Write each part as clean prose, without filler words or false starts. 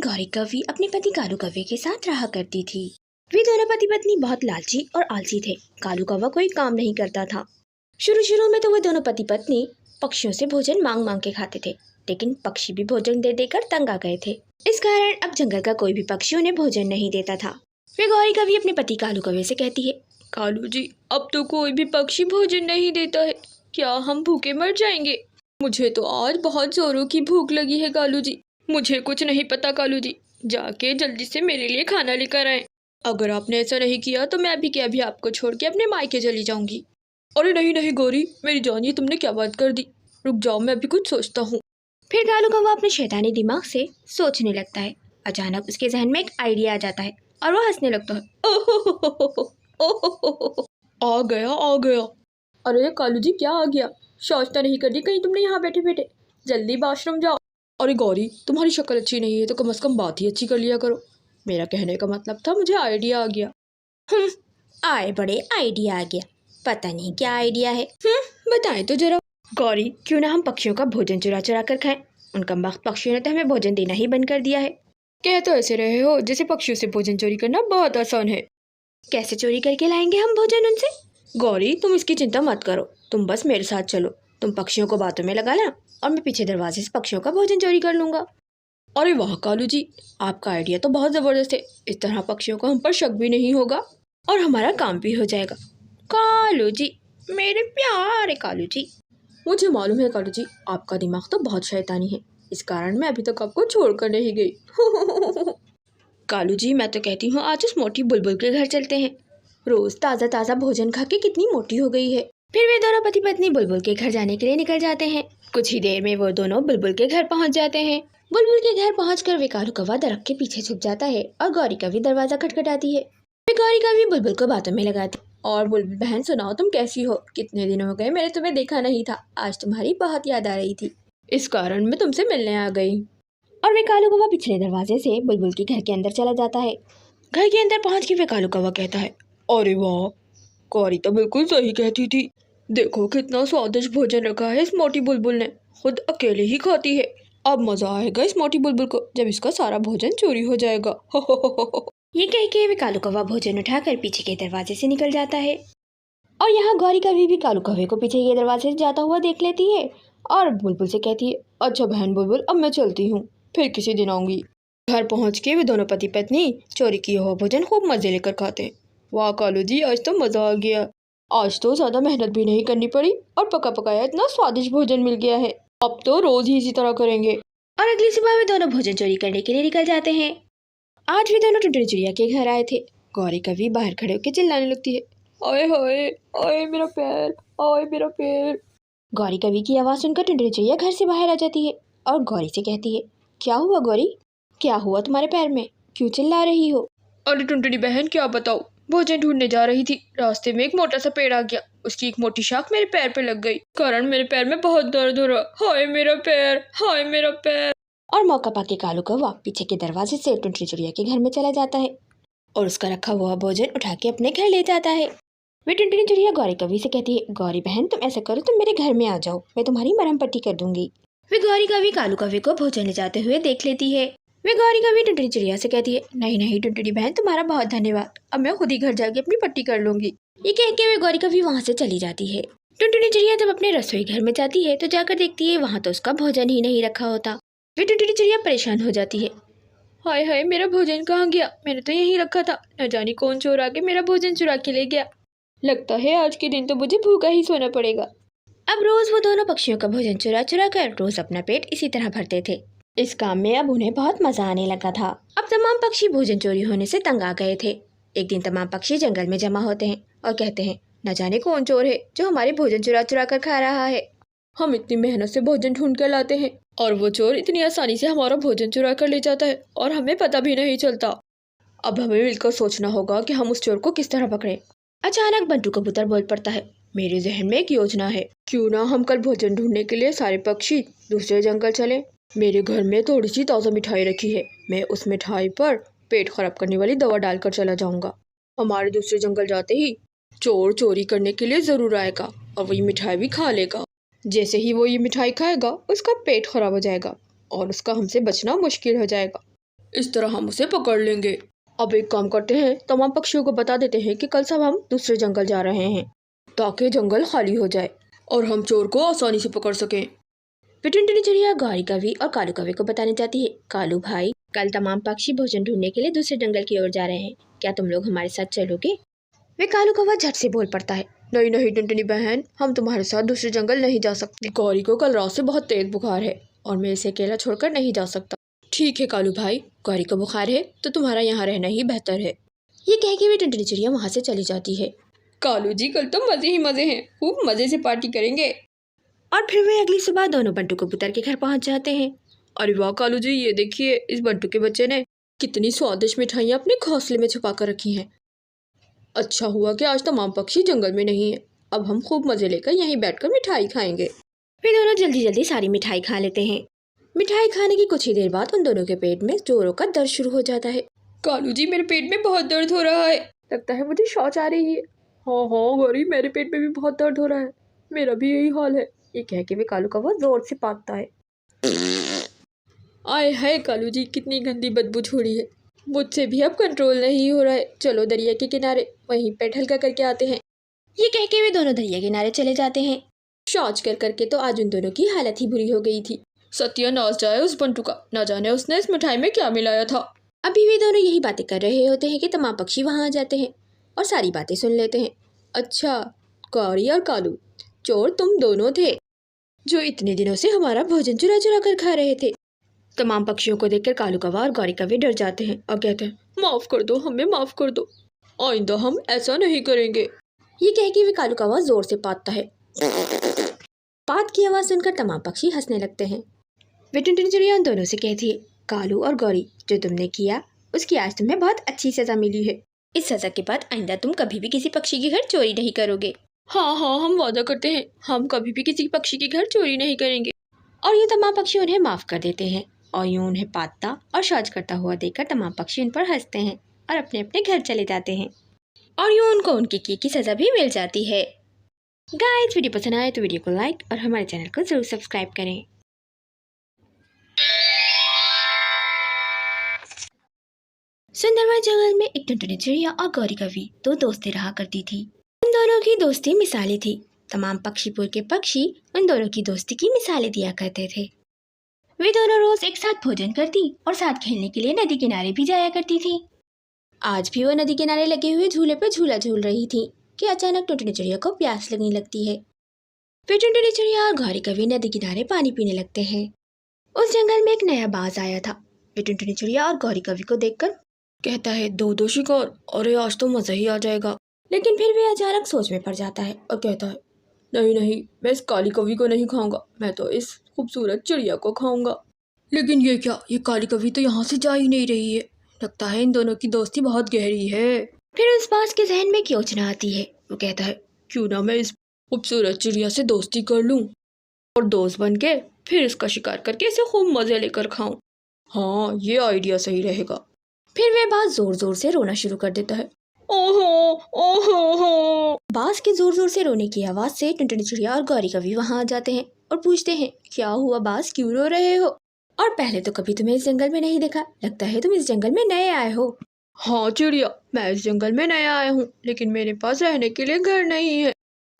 गौरी कौवी अपने पति कालू कौवे के साथ रहा करती थी। वे दोनों पति पत्नी बहुत लालची और आलसी थे। कालू कौवा कोई काम नहीं करता था। शुरू में तो वे दोनों पति पत्नी पक्षियों से भोजन मांग मांग के खाते थे, लेकिन पक्षी भी भोजन दे देकर तंग आ गए थे। इस कारण अब जंगल का कोई भी पक्षी उन्हें भोजन नहीं देता था। वे गौरी कौवी अपने पति कालू कौवे से कहती है, कालू जी, अब तो कोई भी पक्षी भोजन नहीं देता है, क्या हम भूखे मर जाएंगे? मुझे तो आज बहुत जोरों की भूख लगी है कालू जी। मुझे कुछ नहीं पता कालू जी, जाके जल्दी से मेरे लिए खाना लेकर आए। अगर आपने ऐसा नहीं किया तो मैं अभी के अभी आपको छोड़ के अपने मायके चली जाऊंगी। अरे नहीं नहीं गौरी, मेरी जान, ये तुमने क्या बात कर दी? रुक जाओ, मैं अभी कुछ सोचता हूँ। फिर कालू कौवा अपने शैतानी दिमाग से सोचने लगता है। अचानक उसके जहन में एक आइडिया आ जाता है और वो हंसने लगता है। आ गया। अरे कालू जी, क्या आ गया? शौचता नहीं कर दी कहीं तुमने यहाँ बैठे बैठे? जल्दी वॉशरूम जाओ। अरे गौरी, तुम्हारी शक्ल अच्छी नहीं है तो कम से कम बात ही अच्छी कर लिया करो। मेरा कहने का मतलब था, मुझे आइडिया आ गया। आए बड़े, आइडिया आ गया। पता नहीं क्या आइडिया है। बताएं तो जरा। गौरी, क्यों ना हम पक्षियों का भोजन चुरा चुरा कर खाएं? उन कमबख्त पक्षियों ने तो हमें भोजन देना ही बंद कर दिया है। कह तो ऐसे रहे हो जैसे पक्षियों से भोजन चोरी करना बहुत आसान है। कैसे चोरी करके लाएंगे हम भोजन उनसे? गौरी, तुम इसकी चिंता मत करो, तुम बस मेरे साथ चलो। तुम पक्षियों को बातों में लगा लेना और मैं पीछे दरवाजे से पक्षियों का भोजन चोरी कर लूंगा। अरे वाह कालू जी, आपका आइडिया तो बहुत ज़बरदस्त है। इस तरह पक्षियों को हम पर शक भी नहीं होगा और हमारा काम भी हो जाएगा। कालू जी, मेरे प्यारे कालू जी। मुझे मालूम है कालू जी, आपका दिमाग तो बहुत शैतानी है, इस कारण मैं अभी तक आपको छोड़कर नहीं गई। कालू जी, मैं तो कहती हूँ आज उस मोटी बुलबुल के घर चलते हैं। रोज ताज़ा ताज़ा भोजन खा के कितनी मोटी हो गई है। फिर वे दोनों पति पत्नी बुलबुल के घर जाने के लिए निकल जाते हैं। कुछ ही देर में वो दोनों बुलबुल के घर पहुंच जाते हैं। बुलबुल के घर पहुंचकर वे कालू कौवा दरख्त के पीछे छुप जाता है और गौरी कौवी दरवाजा खटखटाती है। वे गौरी कौवी बुलबुल को बातों में लगाती। और बुलबुल बहन, सुनाओ तुम कैसी हो? कितने दिन हो गए मैंने तुम्हें देखा नहीं था, आज तुम्हारी बहुत याद आ रही थी, इस कारण मैं तुमसे मिलने आ गई। और वे कालू कौवा पिछले दरवाजे से बुलबुल के घर के अंदर चला जाता है। घर के अंदर पहुंच के वे कालू कौवा कहता है, अरे वाह, गौरी तो बिल्कुल सही कहती थी। देखो कितना स्वादिष्ट भोजन रखा है इस मोटी बुलबुल ने, खुद अकेले ही खाती है। अब मजा आएगा इस मोटी बुलबुल को जब इसका सारा भोजन चोरी हो जाएगा। ये कह के वे कालू कौवा भोजन उठाकर पीछे के दरवाजे से निकल जाता है। और यहाँ गौरी कौवी भी कालू कौवे को पीछे के दरवाजे से जाता हुआ देख लेती है और बुलबुल से कहती है, अच्छा बहन बुलबुल, अब मैं चलती हूँ, फिर किसी दिन आऊंगी। घर पहुँच के वे दोनों पति पत्नी चोरी किया हुआ भोजन खूब मजे लेकर खाते हैं। वाह कालू जी, आज तो मजा आ गया। आज तो ज़्यादा मेहनत भी नहीं करनी पड़ी और पका पकाया इतना स्वादिष्ट भोजन मिल गया है। अब तो रोज ही इसी तरह करेंगे। और अगली सुबह वे दोनों भोजन चोरी करने के लिए निकल जाते हैं। आज भी दोनों टुनटुनी चिड़िया के घर आए थे। गौरी कौवी बाहर खड़े होकर चिल्लाने लगती है, आए हाय, आए मेरा पैर, आए मेरा पैर। गौरी कौवी की आवाज़ सुनकर टुनटुनी चिड़िया घर से बाहर आ जाती है और गौरी से कहती है, क्या हुआ गौरी, क्या हुआ तुम्हारे पैर में, क्यों चिल्ला रही हो? अरे टुनटुनी बहन, क्या बताओ, भोजन ढूंढने जा रही थी, रास्ते में एक मोटा सा पेड़ आ गया, उसकी एक मोटी शाख मेरे पैर पे लग गई, कारण मेरे पैर में बहुत दर्द हो रहा। हाय मेरा पैर, हाय मेरा पैर। और मौका पाके कालू कौवा पीछे के दरवाजे से टुनटुनी चिड़िया के घर में चला जाता है और उसका रखा हुआ भोजन उठा के अपने घर ले जाता है। वे टुनटुनी चिड़िया गौरी कौवी से कहती है, गौरी बहन तुम ऐसा करो, तुम मेरे घर में आ जाओ, मैं तुम्हारी मरहम पट्टी कर दूंगी। वे गौरी कौवी कालू कौवे को भोजन ले जाते हुए देख लेती है। वे गौरी कौवी टुनटुनी चिड़िया से कहती है, नहीं नहीं टुनटुनी बहन, तुम्हारा बहुत धन्यवाद, अब मैं खुद ही घर जाके अपनी पट्टी कर लूंगी। ये कह के वे गौरी कौवी वहाँ से चली जाती है। टुनटुनी चिड़िया जब अपने रसोई घर में जाती है तो जाकर देखती है वहाँ तो उसका भोजन ही नहीं रखा होता। वे टुनटुनी चिड़िया परेशान हो जाती है, हाय हाय, मेरा भोजन कहाँ गया? मैंने तो यहीं रखा था, न जाने कौन चोर आके मेरा भोजन चुरा के ले गया। लगता है आज के दिन तो मुझे भूखा ही सोना पड़ेगा। अब रोज वो दोनों पक्षियों का भोजन चुरा चुरा कर रोज अपना पेट इसी तरह भरते थे। इस काम में अब उन्हें बहुत मजा आने लगा था। अब तमाम पक्षी भोजन चोरी होने से तंग आ गए थे। एक दिन तमाम पक्षी जंगल में जमा होते हैं और कहते हैं, न जाने कौन चोर है जो हमारे भोजन चुरा चुरा कर खा रहा है। हम इतनी मेहनत से भोजन ढूंढ कर लाते हैं और वो चोर इतनी आसानी से हमारा भोजन चुरा कर ले जाता है और हमें पता भी नहीं चलता। अब हमें मिलकर सोचना होगा कि हम उस चोर को किस तरह पकड़ें। अचानक बंटू कबूतर बोल पड़ता है, मेरे जहन में एक योजना है, क्यों ना हम कल भोजन ढूंढने के लिए सारे पक्षी दूसरे जंगल चलें। मेरे घर में थोड़ी सी ताज़ा मिठाई रखी है, मैं उस मिठाई पर पेट खराब करने वाली दवा डालकर चला जाऊंगा। हमारे दूसरे जंगल जाते ही चोर चोरी करने के लिए ज़रूर आएगा और वो ये मिठाई भी खा लेगा। जैसे ही वो ये मिठाई खाएगा उसका पेट खराब हो जाएगा और उसका हमसे बचना मुश्किल हो जाएगा। इस तरह हम उसे पकड़ लेंगे। अब एक काम करते हैं, तमाम पक्षियों को बता देते हैं कि कल सब हम दूसरे जंगल जा रहे हैं, ताकि जंगल खाली हो जाए और हम चोर को आसानी से पकड़ सकें। फिर टुनटुनी चिड़िया गौरी कवि और कालू कवि को बताने जाती है, कालू भाई, कल तमाम पक्षी भोजन ढूंढने के लिए दूसरे जंगल की ओर जा रहे हैं, क्या तुम लोग हमारे साथ चलोगे? वे कालू कौवा झट से बोल पड़ता है, नहीं नहीं टुनटुनी बहन, हम तुम्हारे साथ दूसरे जंगल नहीं जा सकते। गौरी को कल रात से बहुत तेज बुखार है और मैं इसे अकेला छोड़कर नहीं जा सकता। ठीक है कालू भाई, गौरी को बुखार है तो तुम्हारा यहाँ रहना ही बेहतर है। ये कह के वे टुनटुनी चिड़िया वहाँ से चली जाती है। कालू जी कल तो मजे ही मजे हैं, खूब मजे से पार्टी करेंगे। और फिर वे अगली सुबह दोनों बंटू कबूतर के घर पहुँच जाते हैं। अरे वाह कालू जी, ये देखिए इस बंटू के बच्चे ने कितनी स्वादिष्ट मिठाइयाँ अपने घोंसले में छुपा कर रखी हैं। अच्छा हुआ कि आज तमाम पक्षी जंगल में नहीं है, अब हम खूब मजे लेकर यहीं बैठकर मिठाई खाएंगे। वे दोनों जल्दी जल्दी सारी मिठाई खा लेते हैं। मिठाई खाने की कुछ ही देर बाद उन दोनों के पेट में जोरों का दर्द शुरू हो जाता है। कालू जी मेरे पेट में बहुत दर्द हो रहा है, लगता है मुझे शौच आ रही है। हाँ हाँ गौरी, मेरे पेट में भी बहुत दर्द हो रहा है, मेरा भी यही हाल है। ये कह के वे कालू कौवा जोर से पागता है। आए हाय कालू जी, कितनी गंदी बदबू छोड़ी है, मुझसे भी अब कंट्रोल नहीं हो रहा है। चलो दरिया के किनारे वहीं पेट हल्का करके आते हैं। ये कह के वे दोनों दरिया किनारे चले जाते हैं। शौच कर करके तो आज उन दोनों की हालत ही बुरी हो गई थी। सत्यानाश जाए उस बंटू का, न जाने उसने इस मिठाई में क्या मिलाया था। अभी वे दोनों यही बातें कर रहे होते हैं कि तमाम पक्षी वहाँ आ जाते हैं और सारी बातें सुन लेते हैं। अच्छा, गौरी और कालू, चोर तुम दोनों थे जो इतने दिनों से हमारा भोजन चुरा चुरा कर खा रहे थे। तमाम पक्षियों को देखकर कालू कौवा और गौरी कौवे डर जाते हैं और कहते हैं, माफ कर दो, हमें माफ कर दो, आइंदा हम ऐसा नहीं करेंगे। ये कह के वे कालू कौवा जोर से पादता है। पाद की आवाज़ सुनकर तमाम पक्षी हंसने लगते हैं। वे टुनटुनी चिड़िया उन दोनों से कहती है, कालू और गौरी, जो तुमने किया उसकी आज तुम्हें बहुत अच्छी सज़ा मिली है। इस सज़ा के बाद आइंदा तुम कभी भी किसी पक्षी के घर चोरी नहीं करोगे। हाँ हाँ, हम वादा करते हैं, हम कभी भी किसी पक्षी के घर चोरी नहीं करेंगे। और ये तमाम पक्षी उन्हें माफ़ कर देते हैं और यूँ उन्हें पादता और शौच करता हुआ देखकर तमाम पक्षी उन पर हंसते हैं और अपने अपने घर चले जाते हैं और यूँ उनको उनके किए की सज़ा भी मिल जाती है। गाइस, वीडियो पसंद आए तो वीडियो को लाइक और हमारे चैनल को ज़रूर सब्सक्राइब करें। सुंदरवन जंगल में एक टुनटुनी चिड़िया और गौरी कवि दो दोस्तें रहा करती थी। उन दोनों की दोस्ती मिसाली थी। तमाम पक्षीपुर के पक्षी उन दोनों की दोस्ती की मिसालें दिया करते थे। वे दोनों रोज एक साथ भोजन करती और साथ खेलने के लिए नदी किनारे भी जाया करती थी। आज भी वो नदी किनारे लगे हुए झूले पर झूला झूल रही थी कि अचानक टुनटुनी चिड़िया को प्यास लगने लगती है। फिर टुनटुनी चिड़िया और गौरी कवि नदी किनारे पानी पीने लगते हैं। उस जंगल में एक नया बाज आया था। वे टुनटुनी चिड़िया और गौरी कवि को देखकर कहता है, दो दो शिकार, अरे आज तो मज़ा ही आ जाएगा। लेकिन फिर वे अचानक सोच में पड़ जाता है और कहता है, नहीं नहीं, मैं इस काली कवि को नहीं खाऊंगा, मैं तो इस खूबसूरत चिड़िया को खाऊंगा। लेकिन ये क्या, ये काली कवि तो यहाँ से जा ही नहीं रही है, लगता है इन दोनों की दोस्ती बहुत गहरी है। फिर उस बाज के जहन में एक योजना आती है। वो कहता है, क्यों ना मैं इस खूबसूरत चिड़िया से दोस्ती कर लूं और दोस्त बन के फिर इसका शिकार करके इसे खूब मज़े लेकर खाऊं। हाँ, ये आइडिया सही रहेगा। फिर वह बाज जोर जोर से रोना शुरू कर देता है। ओहो ओहो। बाज के जोर जोर से रोने की आवाज़ से टुनटुनी चिड़िया और गौरी कवि वहाँ आ जाते हैं और पूछते हैं, क्या हुआ बाज, क्यों रो रहे हो? और पहले तो कभी तुम्हें इस जंगल में नहीं देखा, लगता है तुम इस जंगल में नए आए हो। हाँ चिड़िया, मैं इस जंगल में नया आया हूँ, लेकिन मेरे पास रहने के लिए घर नहीं है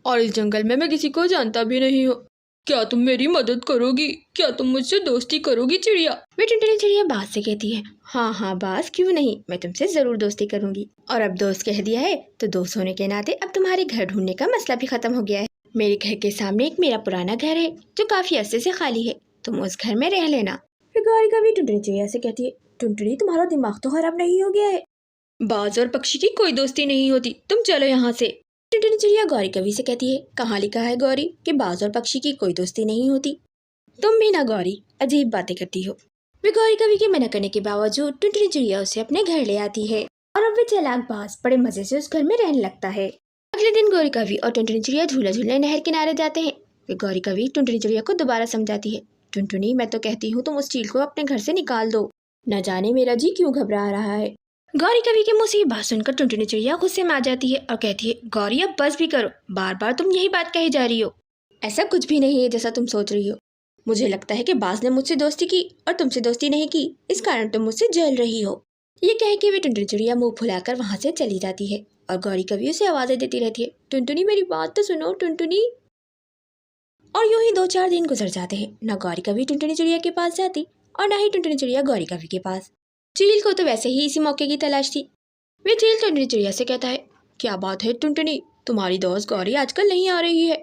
और इस जंगल में मैं किसी को जानता भी नहीं हूँ। क्या तुम मेरी मदद करोगी? क्या तुम मुझसे दोस्ती करोगी चिड़िया? वे टुनटुनी चिड़िया बाज से कहती है, हाँ हाँ बाज, क्यों नहीं, मैं तुमसे ज़रूर दोस्ती करूंगी। और अब दोस्त कह दिया है तो दोस्त होने के नाते अब तुम्हारे घर ढूंढने का मसला भी खत्म हो गया है। मेरे घर के सामने एक मेरा पुराना घर है जो काफ़ी अरसे से खाली है, तुम उस घर में रह लेना। फिर गौरी कवि टुनटुनी चिड़िया से कहती है, टुनटुनी तुम्हारा दिमाग तो खराब नहीं हो गया है? बाज और पक्षी की कोई दोस्ती नहीं होती, तुम चलो यहाँ से। टुनटुनी चिड़िया गौरी कवि से कहती है, कहाँ लिखा है गौरी कि बाज और पक्षी की कोई दोस्ती नहीं होती? तुम भी ना गौरी, अजीब बातें करती हो। वे गौरी कवि के मना करने के बावजूद टुनटुनी चिड़िया उसे अपने घर ले आती है और अब वे चालाक बाज बड़े मजे से उस घर में रहने लगता है। अगले दिन गौरी कवि और टुनटुनी चिड़िया झूला झूलने नहर किनारे जाते हैं। वे गौरी कवि टुनटुनी चिड़िया को दोबारा समझाती है, टुनटुनी मैं तो कहती हूँ तुम उस चील को अपने घर से निकाल दो, न जाने मेरा जी क्यों घबरा रहा है। गौरी कवि के मुंह से ये बात सुनकर टुनटुनी चिड़िया गुस्से में आ जाती है और कहती है, गौरी अब बस भी करो, बार बार तुम यही बात कही जा रही हो, ऐसा कुछ भी नहीं है जैसा तुम सोच रही हो। मुझे लगता है कि बाज ने मुझसे दोस्ती की और तुमसे दोस्ती नहीं की, इस कारण तुम मुझसे जल रही हो। ये कह के वे टुनटुनी चिड़िया मुंह फुलाकर वहाँ से चली जाती है और गौरी कभी उसे आवाज़ें देती रहती है, टुनटुनी मेरी बात तो सुनो टुनटुनी। और यूं ही 2-4 दिन गुजर जाते हैं। न गौरी कभी टुनटुनी चिड़िया के पास जाती और न ही टुनटुनी चिड़िया गौरी कभी के पास। चील को तो वैसे ही इसी मौके की तलाश थी। वे चील टुनटुनी चिड़िया से कहता है, क्या बात है टुनटुनी, तुम्हारी दोस्त गौरी आजकल नहीं आ रही है,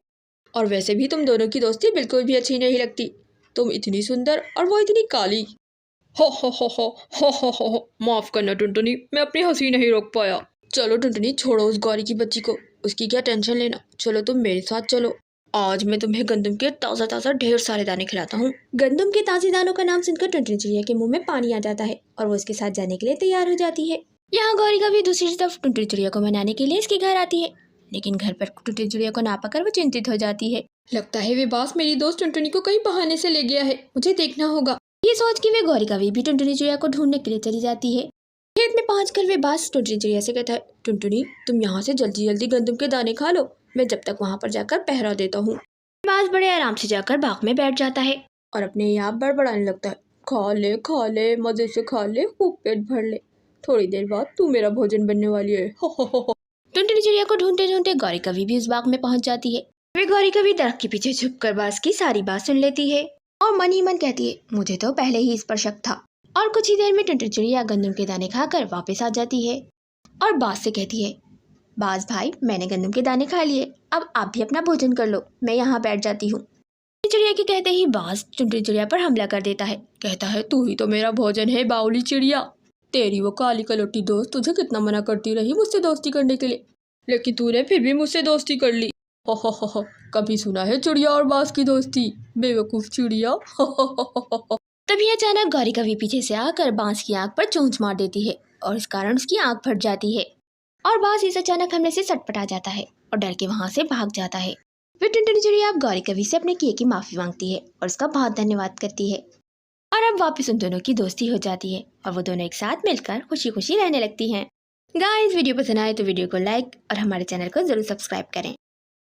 और वैसे भी तुम दोनों की दोस्ती बिल्कुल भी अच्छी नहीं लगती। तुम इतनी सुंदर और वो इतनी काली। हो हो हो हो हो हो हो हो। माफ करना टुनटुनी, मैं अपनी हंसी नहीं रोक पाया। चलो टुनटुनी, छोड़ो उस गौरी की बच्ची को, उसकी क्या टेंशन लेना। चलो तुम मेरे साथ चलो, आज मैं तुम्हें गंदम के ताज़ा ताज़ा ढेर सारे दाने खिलाता हूँ। गंदम के ताज़े दानों का नाम सुनकर टुनटुनी चिड़िया के मुंह में पानी आ जाता है और वो उसके साथ जाने के लिए तैयार हो जाती है। यहाँ गौरी का भी दूसरी तरफ टुनटुनी चिड़िया को मनाने के लिए इसके घर आती है, लेकिन घर पर टुनटुनी चिड़िया को ना पाकर वो चिंतित हो जाती है। लगता है वे बास मेरी दोस्त टुनटुनी को कहीं बहाने से ले गया है, मुझे देखना होगा। ये सोच के वे गौरी कभी भी टुनटुनी चिड़िया को ढूंढने के लिए चली जाती है। खेत में पहुंचकर वे बास टुनटुनी चिड़िया से कहता है, टुनटुनी तुम यहाँ से जल्दी जल्दी गंदम के दाने खा लो, मैं जब तक वहाँ पर जाकर पहरा देता हूँ। बास बड़े आराम से जाकर बाग में बैठ जाता है और अपने आप बड़बड़ाने लगता है, खा ले मजे से खा ले, खूब पेट भर ले, थोड़ी देर बाद तू मेरा भोजन बनने वाली है। हो हो हो। टुनटुनी चिड़िया को ढूंढते ढूंढते गौरी कभी भी उस बाग में पहुंच जाती है। वे गौरी कभी दरख्त के पीछे छुपकर बास की सारी बात सुन लेती है और मन ही मन कहती है, मुझे तो पहले ही इस पर शक था। और कुछ ही देर में टुनटुनी चिड़िया गंदम के दाने खाकर वापस आ जाती है और बाज से कहती है, बाज भाई मैंने गंदम के दाने खा लिए, अब आप भी अपना भोजन कर लो, मैं यहाँ बैठ जाती हूँ। चिड़िया के कहते ही बाज टुनटुनी चिड़िया पर हमला कर देता है। कहता है, तू ही तो मेरा भोजन है बावली चिड़िया, तेरी वो काली कलोटी दोस्त तुझे कितना मना करती रही मुझसे दोस्ती करने के लिए, लेकिन तूने फिर भी मुझसे दोस्ती कर ली। हो हो। कभी सुना है चिड़िया और बाज की दोस्ती, बेवकूफ चिड़िया। हो। तभी अचानक गौरी कभी पीछे से आकर बांस की आंख पर चोंच मार देती है और इस कारण उसकी आंख फट जाती है और बांस इस अचानक हमले से सटपटा जाता है और डर के वहां से भाग जाता है। फिर टुनटुनी चिड़िया अब गौरी कभी से अपने किए की माफी मांगती है और उसका बहुत धन्यवाद करती है और अब वापस उन दोनों की दोस्ती हो जाती है और वो दोनों एक साथ मिलकर खुशी खुशी रहने लगती हैं। गाइस वीडियो पसंद आए तो वीडियो को लाइक और हमारे चैनल को जरूर सब्सक्राइब करें।